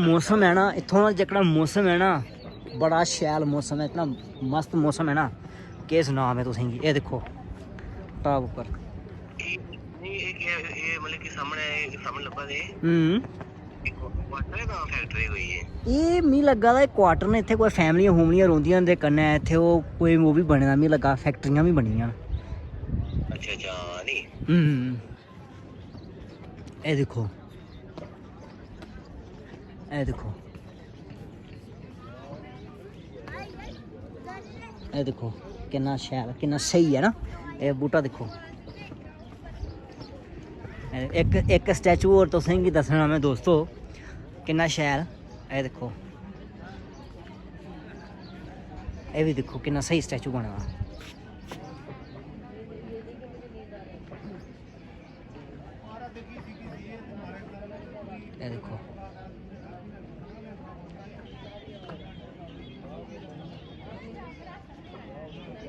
मौसम है ना इत्थों दा जेह्ड़ा मौसम है ना बड़ा शैल मौसम है, इतना मस्त मौसम है ना केह् सनां मैं तुसेंगी। ये देखो टॉप उप्पर ये मिगी लग्गा दा क्वार्टर ने इत्थै कोई फैमिलियां फूमलियां रौंह्दियां ते कन्नै इत्थै ओह् कोई ओह् बी बने दा मिगी लग्गा फैक्ट्रियां बी बनी दियां। ये दिक्खो ये देखो ये देखो किन्ना शैल किन्ना सही है ना। ये बूह्टा दिक्खो एक स्टैचू होर तुसेंगी दस्सना मैं दोस्तों किन्ना शैल। ये देखो ये भी दिक्खो किन्ना सही स्टैचू बने दा। ये देखो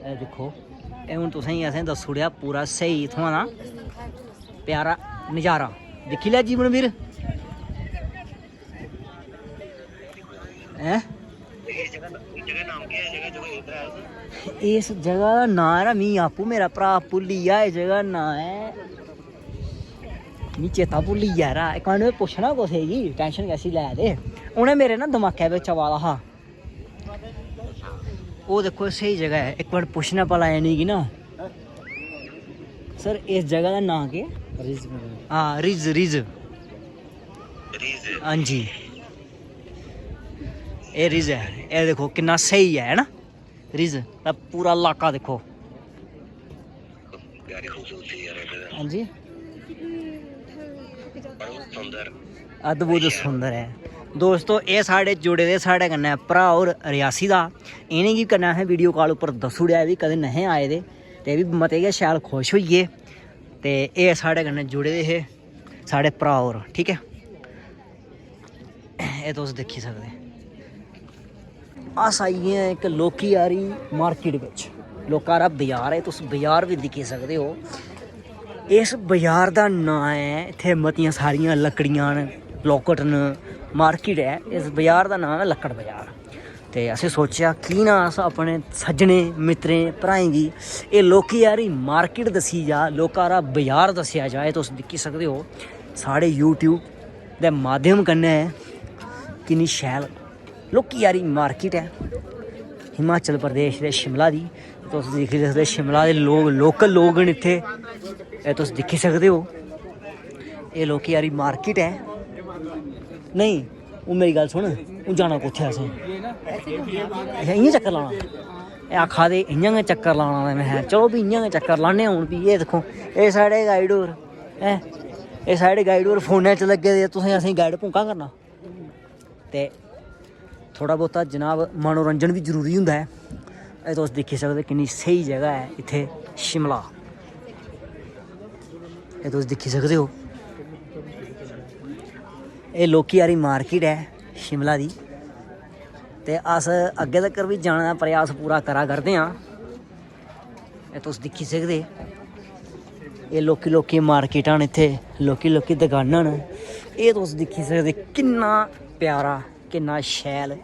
ये दिक्खो ये हूँ तुसेंगी असें दस्सी ओड़ेआ पूरा स्हेई इत्थुआं दा प्यारा नज़ारा। दिक्खी लिया जीवनवीर हैं इस जगह का नाम है ना मी आपू मेरा भरा भुल्ली गया। इस जगह का नाम है मी चेता भुल्ली गया यरा। इक मिंट में पुच्छना कुसै गी टेंशन कैसी लै दे उ'नें मेरे ना दमाकै बिच आवा दा हा। वो देखो सही जगह है एक बार पूछना भला इ'नें गी ना सर इस जगह का नाम केह्? हाँ रिज रिज हाँ जी ये रिज है। ये देखो कितना सही है ना रिज का पूरा इलाका देखो। हाँ जी अद्भुत सुंदर है दोस्तों। ये साढ़े जुड़े दे साढ़े कन्नै भरा होर रियासी दा इ'नें गी कन्नै असें वीडियो कॉल उप्पर दस्सी ओड़ेआ बी कदें नहीं आए दे ते बी मते गै शैल खुश होई गे ते एह् साढ़े कन्नै जुड़े दे हे साढ़े भरा होर ठीक है। एह् तुस दिक्खी सकदे अस आई गे इक लोकी आरी मार्केट बिच लोका दा बजार है तुस बजार भी दिक्खी सकदे हो। इस बजार दा नांऽ है इत्थै मतियां सारियां लकड़ियां न लौकट न मार्केट है। इस बजार का नाम है लक्कड़ बजार ते असें सोचेआ कि ना अस अपने सज्जने मित्रें भ्राएं गी एह् लोकी यारी मार्केट दस्सी जा लोका दा बजार दस्सेआ जाए। तुस दिक्खी सकदे हो साढ़े यूट्यूब दे माध्यम कन्नै किन्नी शैल लोकी यारी मार्केट है हिमाचल प्रदेश दे शिमला दी। तुस दिक्खी सकदे शिमला दे लोग लोकल लोग न इत्थै एह् तुस दिक्खी सकदे हो। एह् लोकी यारी मार्केट है नहीं वो मेरी गल सुन हूँ जाना कुत्थै असें अच्छा इ'यां चक्कर लाना एह् आखा दे इ'यां गै चक्कर लाना मैं चलो भी इ'यां गै चक्कर लाने हून भी। एह् दिक्खो एह् साढ़े गाइड होर हैं एह् साढ़े गाइड होर फोनै च लग्गे दे तुसें असेंगी गाइड भुंका करना ते थोड़ा बहुता जनाब मनोरंजन भी जरूरी होंदा है। एह् तुस दिक्खी सकदे किन्नी स्हेई जगह है इत्थै शिमला। एह् तुस दिक्खी सकदे हो ये लोकी आरी मार्केट है शिमला दी ते अस अग्गे तक्कर भी जाने का प्रयास पूरा करा करदे हाँ। ये तुस दिक्खी सकदे ये लोकी लोकी मार्केटां न इत्थै लोकी लोकी दुकानां न। ये तुस दिक्खी सकदे किन्ना प्यारा किन्ना शैल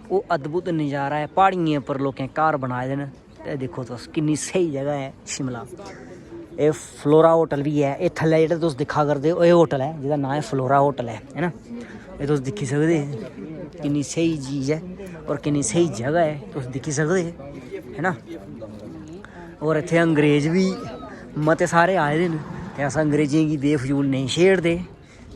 वो अद्भुत नज़ारा है। प्हाड़ियें पर लोकें घर बनाए दे न ते दिक्खो तुस किन्नी स्हेई जगह है शिमला। ये फ्लोरा होटल भी है ये थल्ले जेह्ड़े तुस दिक्खा करदे हो ये होटल है जिसदा नाम है फ्लोरा होटल है ना। ये तुस दिक्खी सकदे किन्नी स्हेई चीज़ है और किन्नी स्हेई जगह है तुस दिक्खी सकदे है ना। और इत्थै अंग्रेज़ भी मते सारे आए दे न ते अस अंग्रेज़ें गी बेफजूल नहीं छेड़दे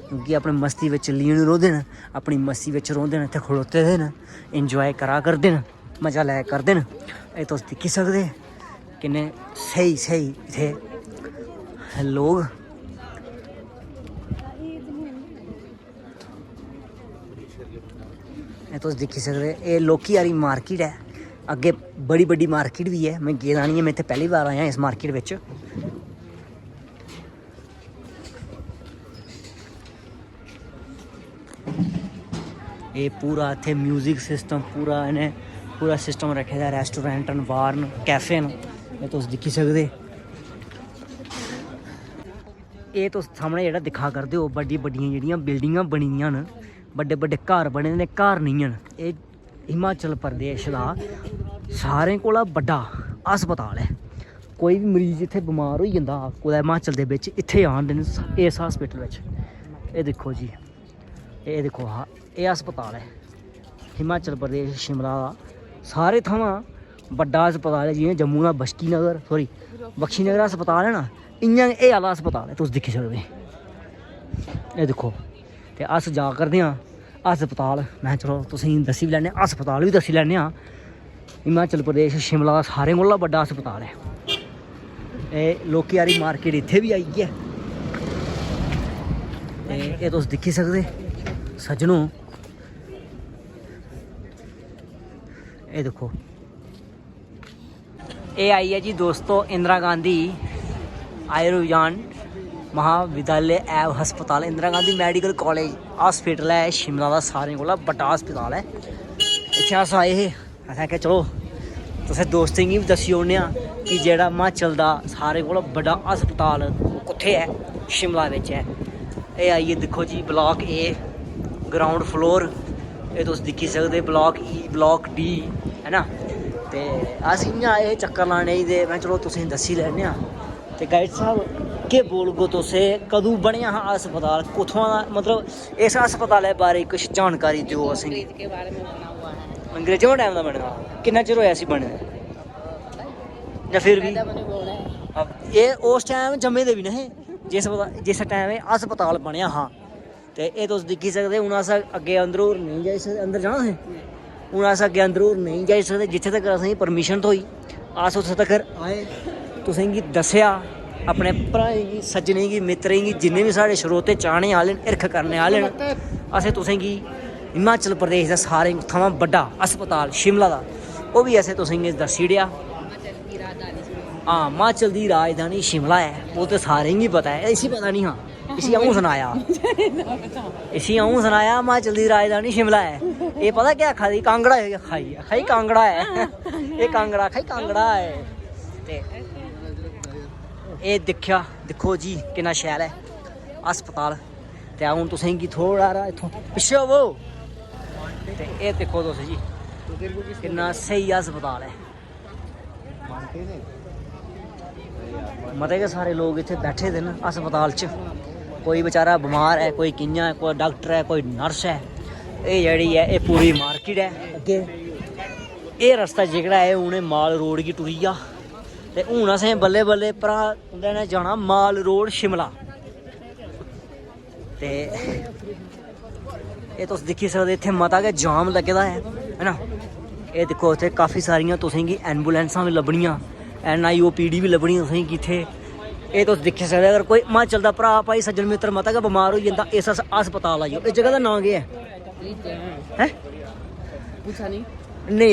क्योंकि अपनी मस्ती बिच लीन रौंह्दे न अपनी मस्ती बिच रौंह्दे न इत्थै खड़ोते दे न इंजॉय करा करदे न मज़ा लै करदे न। एह् तुस दिक्खी सकदे किन्ने स्हेई स्हेई इत्थै लोग तुस दिक्खी सकदे ये लोकी आरी मार्केट है अग्गे बड़ी बड्डी मार्केट भी है। मैं गेदा नहीं है मैं इत्थै पहली बार आया इस मार्केट बिच। ये पूरा इत्थै म्यूजिक सिस्टम पूरा इन्हें पूरा सिस्टम रखे दा रेस्टोरेंट न बार न कैफे न ये तुस दिक्खी सकदे। ये तुस सामने जेह्ड़ा दिक्खा करदे हो बड्डी बड्डियां जेह्ड़ियां बिल्डिंगां बनी दियां न बड़े बड़े घर बने ने, घर नहीं हैं। ये हिमाचल प्रदेश का सारें कोला बड़ा हस्पताल है। कोई भी मरीज इत्थे बीमार हो जाता कुदै हिमाचल दे विच, इत्थे आंदे ने इस हस्पिटल विच। ये देखो जी, ये देखो हाँ, ये हस्पताल है हिमाचल प्रदेश शिमला का सारे थमां बड़ा हस्पताल है। जियां जम्मू का बख्शी नगर हस्पताल है ना, इ'यां गै एह् आह्ला हस्पताल है, तुस दिक्खी सकदे। ये देखो, ते अस जा करदे आं हस्पताल। मैं चलो तुसेंगी दस्सी बी लैन्ने आं, हस्पताल भी दस्सी लैन्ने आं। हिमाचल प्रदेश शिमला का सारें कोला बड़ा हस्पताल है। एह् लोकी आह्ली मार्केट इत्थे भी आई है। ते एह् तुस दिक्खी सकदे सज्जनों, ये देखो, ये आई है जी दोस्तों इंदिरा गांधी आयुर्विज्ञान महाविद्यालय एवं हस्पताल। Indira Gandhi medical college hospital है शिमला का सारें कोला बड़ा हस्पताल है। इत्थे अस आए हे, असें आखेआ चलो तुसें दोस्तें गी बी दस्सी ओड़ने आं कि जेह्ड़ा हिमाचल दा सारें कोला बड़ा हस्पताल कुत्थै है, शिमला बिच है। एह् आइए दिक्खो जी, ब्लॉक ए ग्राउंड फ्लोर, ये तुस दिक्खी सकदे। ब्लॉक ई, ब्लॉक डी है ना। ते अस इ'यां आए चक्कर लाने गी, ते मैं चलो तुसेंगी दस्सी लैन्ने आं। ते गाइड साहब केह् बोलगो तुसें, कदूं बनेआ हा हस्पताल, कुत्थुआं दा, मतलब इस हस्पताल दे बारे कुछ जानकारी दिओ असेंगी। अंग्रेजों दे टाइम दा बने दा, किन्ना चिर होया इसी बने दे, जां फिर भी एह् उस टाइम जम्मे दे बी नहीं जिस टाइम एह् हस्पताल बनेआ हा। ते एह् तुस दिक्खी सकदे। हून अस अग्गें अंदरों नेईं जाई सकदे, अंदर जाना असें, हून अस अग्गें अंदरों नेईं जाई सकदे। जित्थे तक असेंगी परमिशन थ्होई अस उत्थे तक्कर आए, तुसेंगी दस्सेआ अपने भ्राएं गी, सज्जनें गी, मित्रें गी, जिन्ने भी साढ़े श्रोते चाहने आह्ले न, हिरख करने आह्ले न, असें तुसेंगी हिमाचल प्रदेश दा सारें थमां बड्डा हस्पताल शिमला दा ओह् बी असें तुसेंगी दस्सी ओड़ेआ। हाँ, हिमाचल दी राजधानी शिमला है, वो तो सारें गी पता है। इसी पता नहीं, हाँ इसी अऊं सनाया हिमाचल दी राजधानी शिमला है। ये पता क्या आखा दी, कांगड़ा है, खाई कांगड़ा है ये कांगड़ा खाई कांगड़ा है। ते एह् दिक्खो जी किन्ना शैल है हस्पताल। ते हून तुसेंगी थोड़ा हारा इत्थों पिच्छे होवो, ते एह् दिक्खो तुस जी किन्ना स्हेई हस्पताल है। मते गै सारे लोग इत्थे बैठे दे न हस्पताल च, कोई बेचारा बमार है, कोई कि'यां है, कोई डॉक्टर है, कोई नर्स है। ये जेह्ड़ी है ये पूरी मार्केट है। अग्गें एह् रस्ता जेह्ड़ा है उ'नें माल रोड गी टुरिया, ते हून असें बल्लें बल्लें भरा उं'दे ने जाना माल रोड शिमला। ते एह् तुस दिक्खी सकदे इत्थे मता गै जाम लग्गे दा है ना। एह् दिक्खो इत्थे काफ़ी सारियां तुसेंगी एम्बुलेंसां भी लब्भनियां, NIOPD भी लब्भनी तुसेंगी इत्थे। एह् तुस दिक्खी सकदे, अगर कोई हिमाचल दा भ्रा भाई सज्जन मित्तर मता गै बमार होई जंदा, इस हस्पताल आई जाओ। इस जगह दा नाम केह् है? पूछा नहीं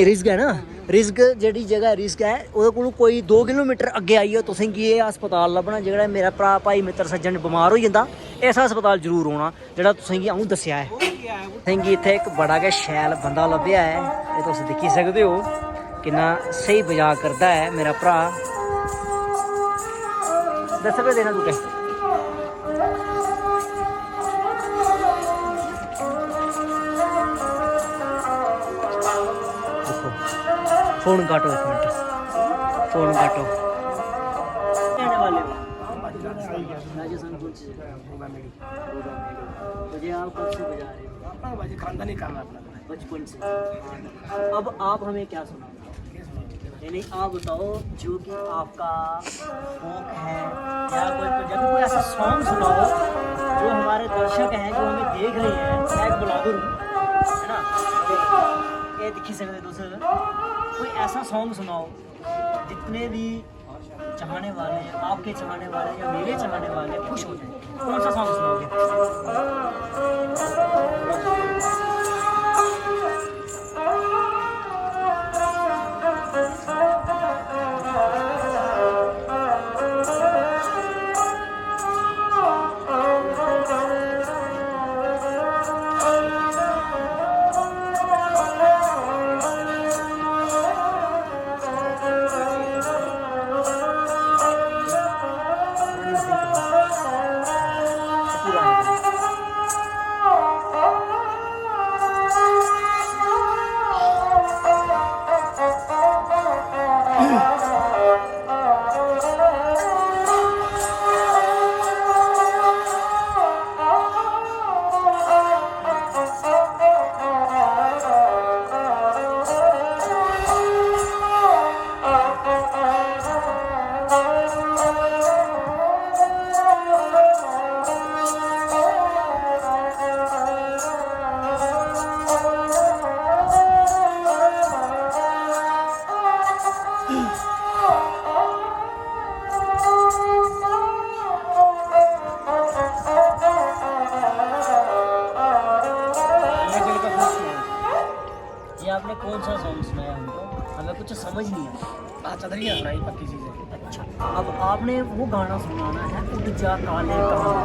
रिस्क है ना, रिस्क जेह्ड़ी जगह रिस्क है ओह्दे कोलू कोई 2 किलोमीटर अग्गे आइए तुसेंगी एह् हस्पताल लब्भना। जेह्ड़ा मेरा भ्रा भाई मित्तर सज्जन बमार होई जंदा, इस हस्पताल जरूर औना जेह्ड़ा तुसेंगी अऊं दस्सेआ है। तुसेंगी इत्थे इक बड़ा गै शैल बंदा लब्भेआ है, एह् तुस दिक्खी सकदे हो किन्ना स्हेई मजाक करदा है मेरा भ्रा। 10 रुपये देना तुके, फोन काटो एक मिनट, फोन काटो। रहने वाले हो राजस्थान मुझे आप कब से बजा रहे हो? खानदानी काम है अपना बचपन से। अब आप हमें क्या सुना, यानी आप बताओ जो कि आपका फोक है या कोई पंजाबी कोई ऐसा सॉन्ग सुनाओ जो हमारे दर्शक हैं जो हमें देख रहे हैं। मैं एक ब्लॉगर हूँ है ना, ये दिखी सकते तुस, कोई ऐसा सॉन्ग सुनाओ जितने भी चाहने वाले हैं, आपके चाहने वाले या मेरे चाहने वाले खुश हो जाए। कौन सा सॉन्ग सुनाओगे? आपने कौन सा सॉन्ग सुनाया हमको, हमें कुछ समझ नहीं आया। चदरिया फ्राई पक्की चीज़ है। अच्छा, अब आपने वो गाना सुनाना है उड़ जा काले काले।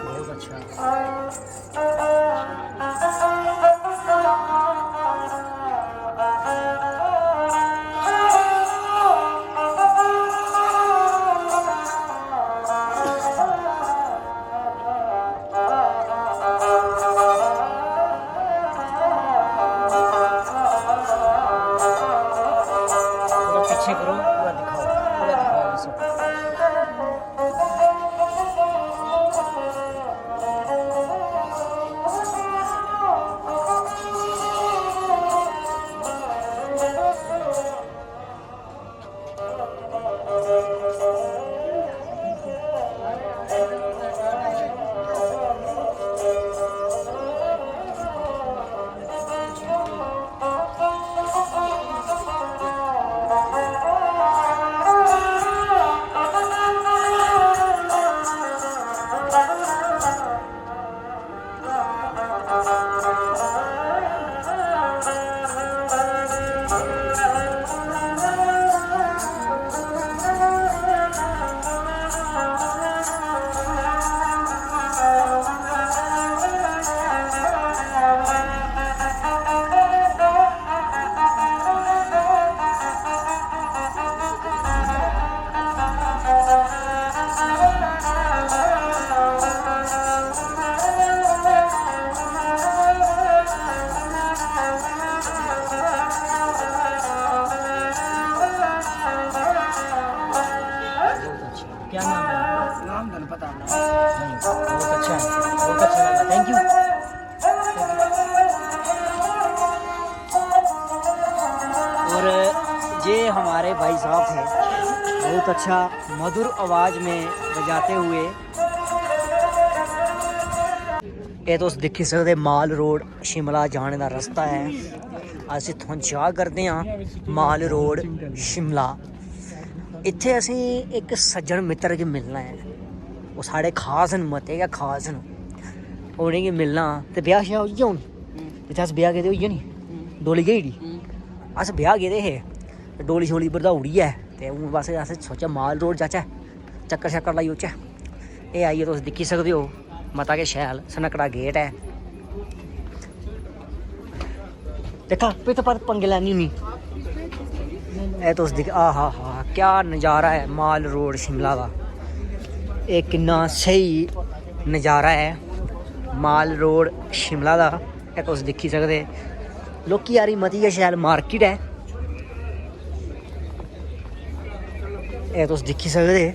बहुत अच्छा। थोड़ा पीछे करो, पूरा दिखाओ ये सब। क्या नाम है आपका? नाम धन पता ना। नहीं, बहुत अच्छा है, बहुत अच्छा लगा, थैंक यू। और ये हमारे भाई साहब थे, बहुत अच्छा मधुर आवाज़ में बजाते हुए। ये तुस दिक्खी सकदे माल रोड शिमला जाने का रास्ता है। अस इत्थों जा करते हैं माल रोड शिमला। इत्थे असी एक सज्जन मित्र गी मिलना है, वो साढ़े खास न, मते गै खास न। उनेंगी मिलना ते ब्याह श्याह होई गेआ हून, जित्थै अस ब्याह गेदे होई गेआ नी, डोली गेई अस ब्याह गेदे हे, डोली शोली बरधाउड़ियै ते हून बस अस सोचेआ माल रोड जाचै, चक्कर शक्कर लाई औचै। एह् आइयै तुस दिक्खी सकदे हो, मता गै शैल सनकड़ा गेट है। दिक्खा पित्त पर पंगे लैनी होनी। ए तुस दिक्ख, आहा हा क्या नज़ारा है माल रोड शिमला का। ये किन्ना स्हेई नज़ारा है माल रोड शिमला का। ये तुस दिक्खी सकदे, लोकी यारी मती गै शैल मार्केट है। ये तुस दिक्खी सकदे,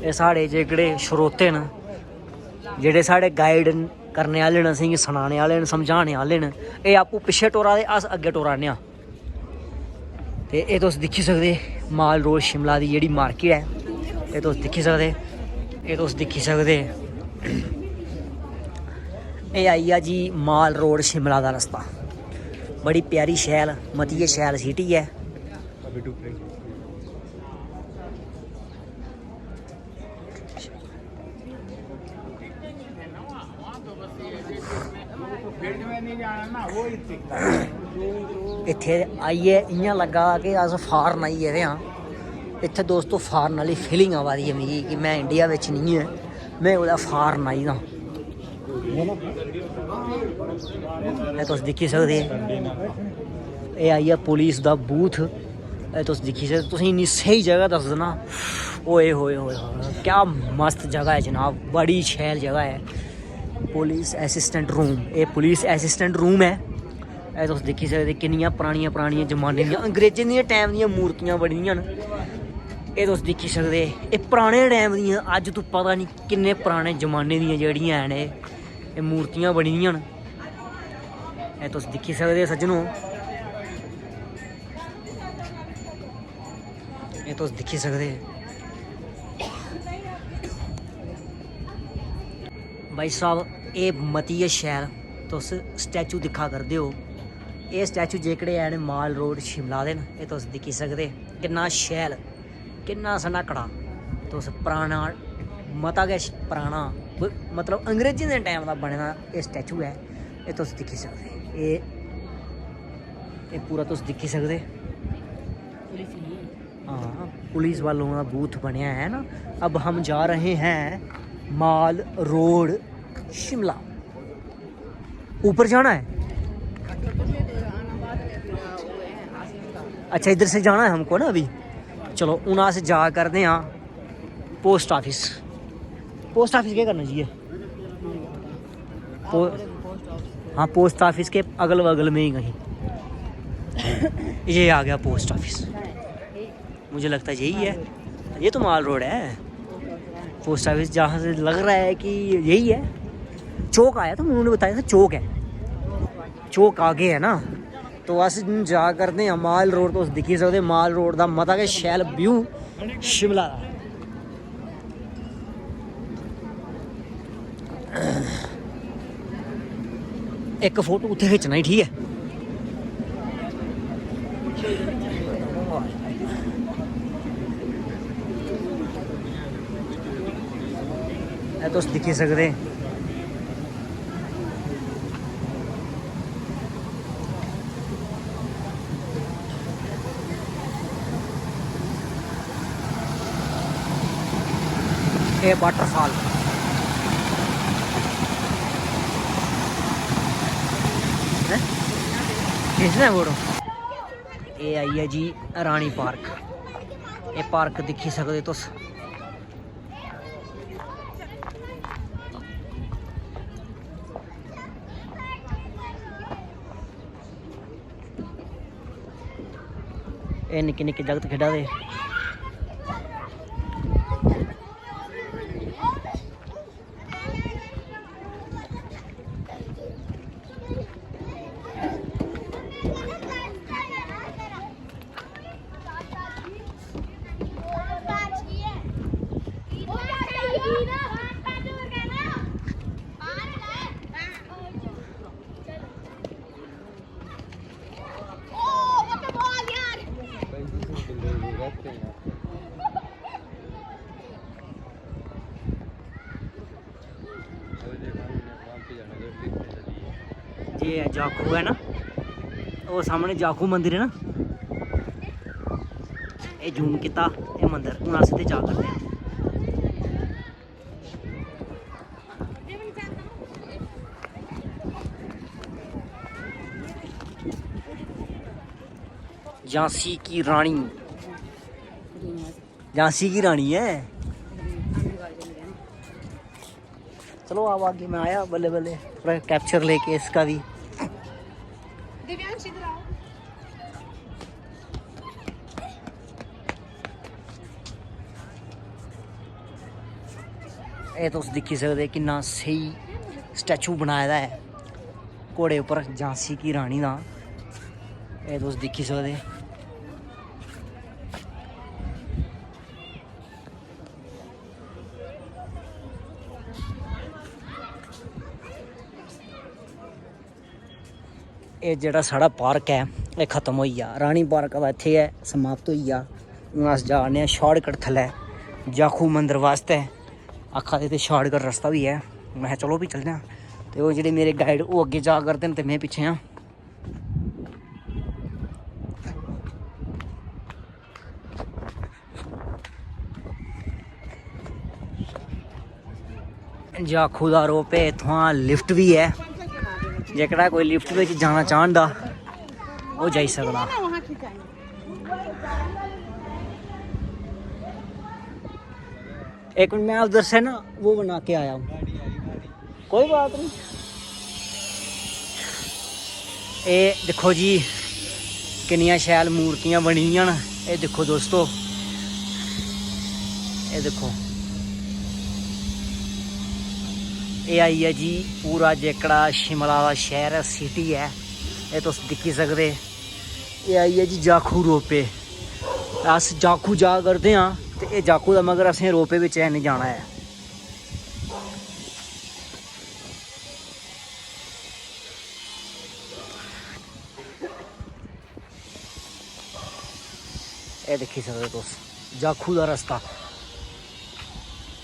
ये साढ़े जेह्ड़े श्रोते न, जेह्ड़े साढ़े गाइड करने आह्ले न, असेंगी सनाने आह्ले न, समझाने आह्ले न, एह् आपूं पिच्छे टोरा दे, अस अग्गें टोरा ने आं। ते एह् तुस दिक्खी सकदे माल रोड शिमला दी जेह्ड़ी मार्केट है, एह् तुस दिक्खी सकदे। एह् तुस दिक्खी सकदे, एह् आई गेआ जी माल रोड शिमला दा रस्ता। बड़ी प्यारी शैल मती शैल सिटी है। इत्थे आइए इ'यां लगा कि अस फारन आई गेदे हाँ। इत्थे दोस्तों फारन वाली फीलिंग आवा दी है मिगी कि मैं इंडिया बिच नहीं है, मैं कुदै फारन आई दा। तुस दिक्खी सकदे एह् आई पुलिस दा बूथ। तुस दिक्खी सकदे, तुसें इन्नी स्हेई जगह दसना। ओए होए होए क्या मस्त जगह है जनाब, बड़ी शैल जगह है। पुलिस असिस्टेंट रूम, ये पुलिस असिस्टेंट रूम है। तुस दिक्खी सकदे किन्नियां पुरानियां जमाने दियां अंग्रेजें दियां टाइम दियां मूर्तियां बनी दियां न। एह् तुस दिक्खी सकदे एह् पुराने टाइम दियां, अज्ज तो पता नहीं किन्ने पुराने जमाने दियां जेह्ड़ियां हैन एह् मूर्तियां बनी दियां न। एह् तुस दिक्खी सकदे सज्जनों, एह् तुस दिक्खी सकदे भाई साहब एह् मती गै शैल तुस स्टैचू दिक्खा करदे हो। एह् स्टैचू जेह्कड़े हैन माल रोड शिमला दे न। एह् तुस दिक्खी सकदे किन्ना शैल किन्ना सनाकड़ा, तुस पराना मता गै पराना मतलब अंग्रेजें दे टाइम दा बने दा एह् स्टैचू है। एह् तुस दिक्खी सकदे, एह् पूरा तुस दिक्खी सकदे। हाँ पुलिस वालों का बूथ बनया है ना। अब हम जा रहे हैं माल रोड शिमला, ऊपर जाना है। अच्छा इधर से जाना है हमको ना अभी। चलो उना से जा करते हैं पोस्ट ऑफिस। पोस्ट ऑफिस क्या करना चाहिए? हाँ पोस्ट ऑफिस के अगल बगल में ही कहीं ये आ गया पोस्ट ऑफिस। मुझे लगता है यही है, ये तो माल रोड है। पोस्ट ऑफिस जहाँ से लग रहा है कि यही है। चौक आया था, उन्होंने बताया था चौक है, चौक आगे है ना। तो अस जा करते हैं माल रोड। तो दिक्खी सकदे माल रोड का मता के शैल व्यू शिमला दा। एक फोटो उत्थे खिच्चना ही ठीक है। तुस दिक्खी सकदे ये वाटरफॉल। खींचना है फोटो। ये आई है जी रानी पार्क। ये पार्क दिक्खी सकदे तुस। ये निक्के निक्के जागत खेडा दे। ये जाखू है ना, वो सामने जाखू मंदिर है ना। ये जूम किता ये मंदिर हूँ अस ते जा करते हैं। झांसी की रानी, झांसी की रानी है। चलो अब आगे मैं आया बल्ले बल्ले थोड़ा कैप्चर लेके इसका भी। ये तुस दिक्खी सकदे किन्ना सही स्टैचू बनाए दा है घोड़े उपर झांसी की रानी दा। ये तुस दिक्खी सकदे। ये जेह्ड़ा साढ़ा पार्क है ये खत्म हो गया। रानी पार्क दा इत्थे है समाप्त हो गया। हूँ अस जा रहे हैं शार्टकट थल्लै जाखू मंदिर वास्ते। आखा दे ते शार्टकट रस्ता भी है। मैं चलो भी चलते हैं। तो वो जेह्ड़े मेरे गाइड वो अग्गे जा करदे न ते मैं पिच्छे हाँ। जाखू दा रोप है, इत्थुआं लिफ्ट भी है। जेकड़ा कोई लिफ्ट में जाना चाहता वो जाई सकदा। एक मिनट मैं उधर से ना वो बना के आया हूँ, कोई बात नहीं। ये देखो जी कितनियां शैल मूर्तियां बनी हुई न। ये देखो दोस्तों, ये देखो ये आई है जी पूरा जेकड़ा शिमला का शहर है, सिटी है। ये तुस दिक्खी सकदे। ये आई है जी जाखू रोपे। अस जाखू जा करदे हाँ ते ये जाखू दा मगर असें रोपे बिच है नहीं जाना है। ये दिक्खी सकदे तुस जाखू दा रस्ता।